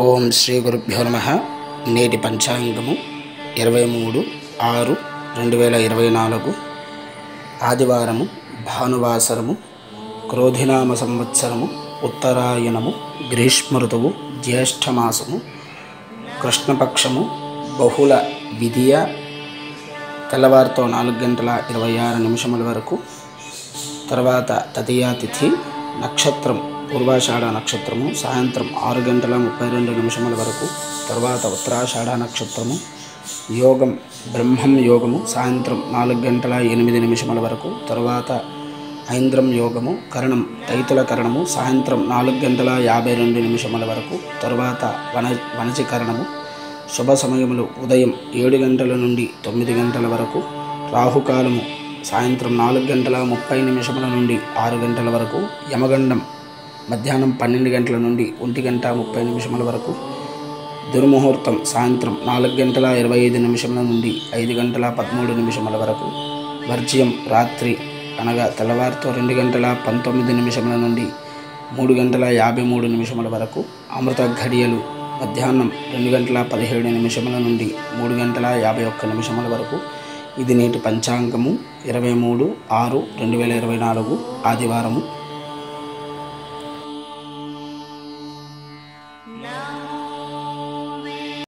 ఓం శ్రీ గురుభ్యో నమః. నేటి పంచాంగము 23/6/2024 ఆదివారము, భానువాసరము, క్రోధినామ సంవత్సరము, ఉత్తరాయణము, గ్రీష్మ ఋతువు, జ్యేష్ఠమాసము, కృష్ణపక్షము, బహుళ విధియ, తెల్లవారితో 4:26 వరకు. తర్వాత తదియా తిథి, నక్షత్రం పూర్వాషాఢ నక్షత్రము సాయంత్రం 6:32 వరకు. తర్వాత ఉత్తరాషాఢ నక్షత్రము, యోగం బ్రహ్మం యోగము సాయంత్రం 4:08 వరకు. తర్వాత ఐంద్రం యోగము, కరణం తైతుల కరణము సాయంత్రం 4:52 వరకు. తర్వాత వనచి కరణము. శుభ సమయములు ఉదయం 7 గంటల నుండి 9 గంటల వరకు. రాహుకాలము సాయంత్రం 4:30 నుండి 6 గంటల వరకు. యమగండం మధ్యాహ్నం 12 గంటల నుండి 1:30 వరకు. దుర్ముహూర్తం సాయంత్రం 4:25 నుండి 5:13 వరకు. వర్జ్యం రాత్రి అనగా తెల్లవారితో 2:19 నుండి 3:53 వరకు. అమృత ఘడియలు మధ్యాహ్నం 2:17 నుండి 3:51 వరకు. ఇది నేటి పంచాంగము 23/6/2024 ఆదివారము.